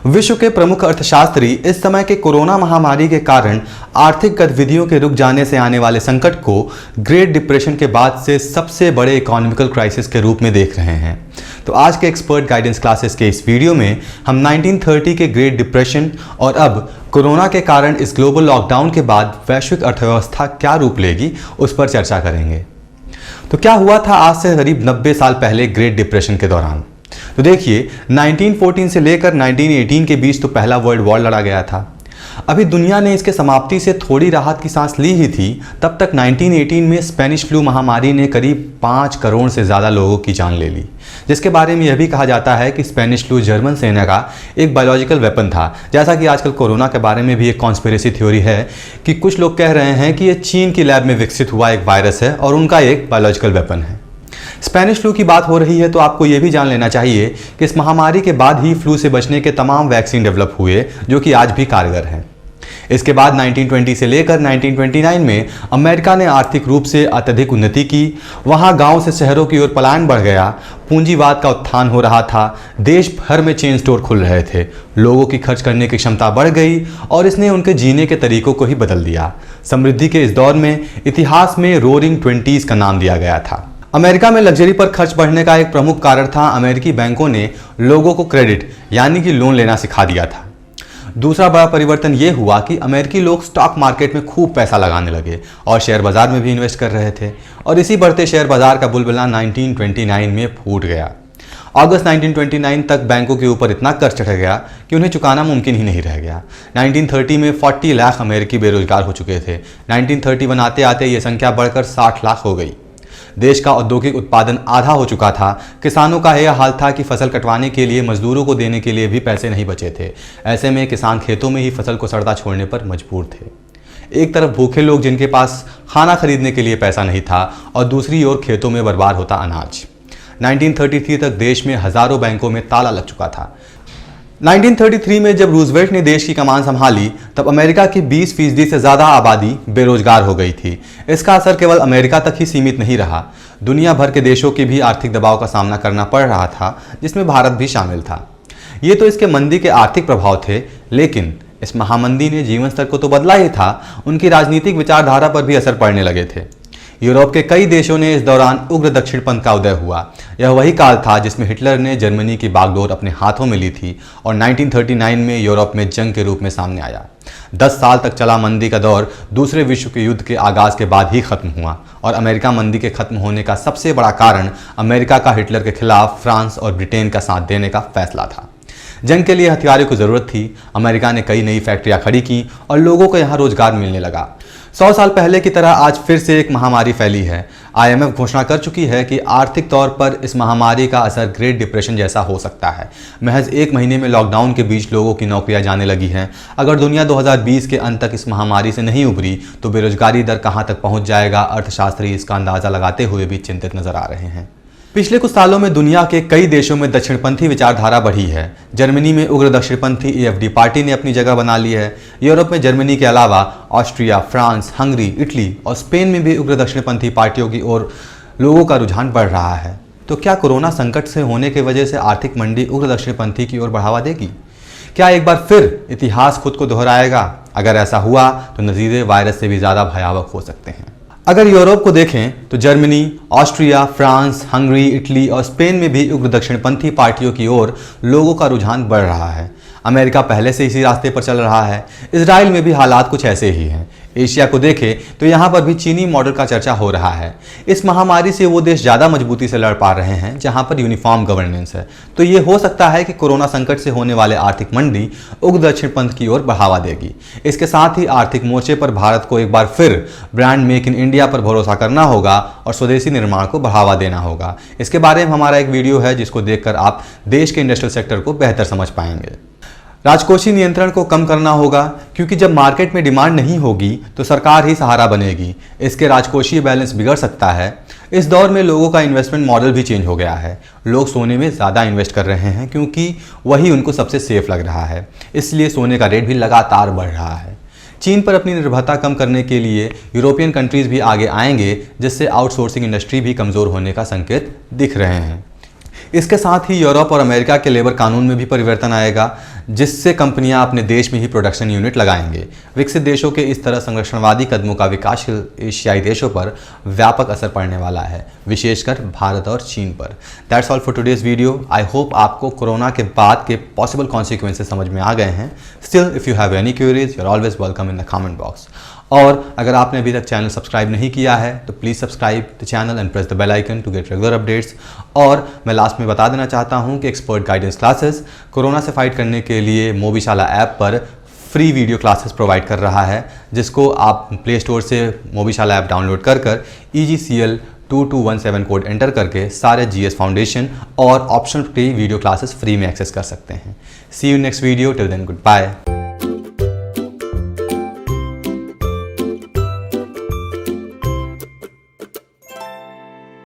विश्व के प्रमुख अर्थशास्त्री इस समय के कोरोना महामारी के कारण आर्थिक गतिविधियों के रुक जाने से आने वाले संकट को ग्रेट डिप्रेशन के बाद से सबसे बड़े इकोनॉमिकल क्राइसिस के रूप में देख रहे हैं। तो आज के एक्सपर्ट गाइडेंस क्लासेस के इस वीडियो में हम 1930 के ग्रेट डिप्रेशन और अब कोरोना के कारण इस ग्लोबल लॉकडाउन के बाद वैश्विक अर्थव्यवस्था क्या रूप लेगी उस पर चर्चा करेंगे। तो क्या हुआ था आज से करीब 90 साल पहले ग्रेट डिप्रेशन के दौरान? तो देखिए, 1914 से लेकर 1918 के बीच तो पहला वर्ल्ड वॉर लड़ा गया था। अभी दुनिया ने इसके समाप्ति से थोड़ी राहत की सांस ली ही थी, तब तक 1918 में स्पेनिश फ्लू महामारी ने करीब 5 करोड़ से ज़्यादा लोगों की जान ले ली, जिसके बारे में यह भी कहा जाता है कि स्पेनिश फ्लू जर्मन सेना का एक बायोलॉजिकल वेपन था। जैसा कि आजकल कोरोना के बारे में भी एक कॉन्स्पिरेसी थ्योरी है कि कुछ लोग कह रहे हैं कि यह चीन की लैब में विकसित हुआ एक वायरस है और उनका एक बायोलॉजिकल वेपन है। स्पेनिश फ्लू की बात हो रही है तो आपको यह भी जान लेना चाहिए कि इस महामारी के बाद ही फ्लू से बचने के तमाम वैक्सीन डेवलप हुए जो कि आज भी कारगर हैं। इसके बाद 1920 से लेकर 1929 में अमेरिका ने आर्थिक रूप से अत्यधिक उन्नति की। वहां गांव से शहरों की ओर पलायन बढ़ गया, पूंजीवाद का उत्थान हो रहा था, देश भर में चेन स्टोर खुल रहे थे, लोगों की खर्च करने की क्षमता बढ़ गई और इसने उनके जीने के तरीकों को ही बदल दिया। समृद्धि के इस दौर में इतिहास में रोरिंग 20s का नाम दिया गया था। अमेरिका में लग्जरी पर खर्च बढ़ने का एक प्रमुख कारण था अमेरिकी बैंकों ने लोगों को क्रेडिट यानी कि लोन लेना सिखा दिया था। दूसरा बड़ा परिवर्तन यह हुआ कि अमेरिकी लोग स्टॉक मार्केट में खूब पैसा लगाने लगे और शेयर बाजार में भी इन्वेस्ट कर रहे थे और इसी बढ़ते शेयर बाजार का बुलबुला 1929 में फूट गया। अगस्त 1929 तक बैंकों के ऊपर इतना कर्ज चढ़ गया कि उन्हें चुकाना मुमकिन ही नहीं रह गया। 1930 में 40 लाख अमेरिकी बेरोजगार हो चुके थे। 1931 आते आते ये संख्या बढ़कर 60 लाख हो गई। देश का औद्योगिक उत्पादन आधा हो चुका था। किसानों का यह हाल था कि फसल कटवाने के लिए मजदूरों को देने के लिए भी पैसे नहीं बचे थे। ऐसे में किसान खेतों में ही फसल को सड़ता छोड़ने पर मजबूर थे। एक तरफ भूखे लोग जिनके पास खाना खरीदने के लिए पैसा नहीं था और दूसरी ओर खेतों में बर्बाद होता अनाज। 1933 तक देश में हजारों बैंकों में ताला लग चुका था। 1933 में जब रूजवेल्ट ने देश की कमान संभाली तब अमेरिका की 20% से ज़्यादा आबादी बेरोजगार हो गई थी। इसका असर केवल अमेरिका तक ही सीमित नहीं रहा, दुनिया भर के देशों के भी आर्थिक दबाव का सामना करना पड़ रहा था, जिसमें भारत भी शामिल था। ये तो इसके मंदी के आर्थिक प्रभाव थे, लेकिन इस महामंदी ने जीवन स्तर को तो बदला ही था, उनकी राजनीतिक विचारधारा पर भी असर पड़ने लगे थे। यूरोप के कई देशों ने इस दौरान उग्र दक्षिणपंथ का उदय हुआ। यह वही काल था जिसमें हिटलर ने जर्मनी की बागडोर अपने हाथों में ली थी और 1939 में यूरोप में जंग के रूप में सामने आया। 10 साल तक चला मंदी का दौर दूसरे विश्व के युद्ध के आगाज के बाद ही खत्म हुआ और अमेरिका मंदी के खत्म होने का सबसे बड़ा कारण अमेरिका का हिटलर के खिलाफ फ्रांस और ब्रिटेन का साथ देने का फैसला था। जंग के लिए हथियारों की जरूरत थी। अमेरिका ने कई नई फैक्ट्रियां खड़ी की और लोगों को यहाँ रोजगार मिलने लगा। 100 साल पहले की तरह आज फिर से एक महामारी फैली है। IMF घोषणा कर चुकी है कि आर्थिक तौर पर इस महामारी का असर ग्रेट डिप्रेशन जैसा हो सकता है। महज 1 महीने में लॉकडाउन के बीच लोगों की नौकरियां जाने लगी हैं। अगर दुनिया 2020 के अंत तक इस महामारी से नहीं उभरी तो बेरोजगारी दर कहां तक पहुंच जाएगा, अर्थशास्त्री इसका अंदाजा लगाते हुए भी चिंतित नजर आ रहे हैं। पिछले कुछ सालों में दुनिया के कई देशों में दक्षिणपंथी विचारधारा बढ़ी है। जर्मनी में उग्र दक्षिणपंथी AfD पार्टी ने अपनी जगह बना ली है। यूरोप में जर्मनी के अलावा ऑस्ट्रिया, फ्रांस, हंगरी, इटली और स्पेन में भी उग्र दक्षिणपंथी पार्टियों की ओर लोगों का रुझान बढ़ रहा है। तो क्या कोरोना संकट से होने की वजह से आर्थिक मंदी उग्र दक्षिणपंथी की ओर बढ़ावा देगी? क्या एक बार फिर इतिहास खुद को दोहराएगा? अगर ऐसा हुआ तो नतीजे वायरस से भी ज़्यादा भयावह हो सकते हैं। अगर यूरोप को देखें तो Germany, Austria, France, Hungary, Italy और स्पेन में भी उग्र दक्षिणपंथी पार्टियों की ओर लोगों का रुझान बढ़ रहा है। अमेरिका पहले से इसी रास्ते पर चल रहा है। इजराइल में भी हालात कुछ ऐसे ही हैं। एशिया को देखें तो यहाँ पर भी चीनी मॉडल का चर्चा हो रहा है। इस महामारी से वो देश ज़्यादा मजबूती से लड़ पा रहे हैं जहाँ पर यूनिफॉर्म गवर्नेंस है। तो ये हो सकता है कि कोरोना संकट से होने वाले आर्थिक मंदी उग्र दक्षिणपंथ की ओर बढ़ावा देगी। इसके साथ ही आर्थिक मोर्चे पर भारत को एक बार फिर ब्रांड मेक इन इंडिया पर भरोसा करना होगा और स्वदेशी निर्माण को बढ़ावा देना होगा। इसके बारे में हमारा एक वीडियो है जिसको देखकर आप देश के इंडस्ट्रियल सेक्टर को बेहतर समझ पाएंगे। राजकोषीय नियंत्रण को कम करना होगा, क्योंकि जब मार्केट में डिमांड नहीं होगी तो सरकार ही सहारा बनेगी। इसके राजकोषीय बैलेंस बिगड़ सकता है। इस दौर में लोगों का इन्वेस्टमेंट मॉडल भी चेंज हो गया है। लोग सोने में ज़्यादा इन्वेस्ट कर रहे हैं क्योंकि वही उनको सबसे सेफ लग रहा है। इसलिए सोने का रेट भी लगातार बढ़ रहा है। चीन पर अपनी निर्भरता कम करने के लिए यूरोपियन कंट्रीज़ भी आगे आएंगे, जिससे आउटसोर्सिंग इंडस्ट्री भी कमज़ोर होने का संकेत दिख रहे हैं। इसके साथ ही यूरोप और अमेरिका के लेबर कानून में भी परिवर्तन आएगा। जिससे कंपनियां अपने देश में ही प्रोडक्शन यूनिट लगाएंगे। विकसित देशों के इस तरह संरक्षणवादी कदमों का विकासशील एशियाई देशों पर व्यापक असर पड़ने वाला है, विशेषकर भारत और चीन पर। That's all for today's video. I hope आपको कोरोना के बाद के पॉसिबल कॉन्सिक्वेंसेस समझ में आ गए हैं। Still if you have any queries, you are always welcome in the comment box. और अगर आपने अभी तक चैनल सब्सक्राइब नहीं किया है तो please subscribe the channel and press the bell icon to get regular updates. और मैं लास्ट में बता देना चाहता हूं कि एक्सपर्ट गाइडेंस क्लासेस कोरोना से फाइट करने के लिए मोबीशाला ऐप पर फ्री वीडियो क्लासेस प्रोवाइड कर रहा है, जिसको आप प्ले स्टोर से मोबीशाला ऐप डाउनलोड कर EGCL 2217 कोड एंटर करके सारे GS फाउंडेशन और optional free video classes free में एक्सेस कर सकते हैं। See you next video, till then good bye.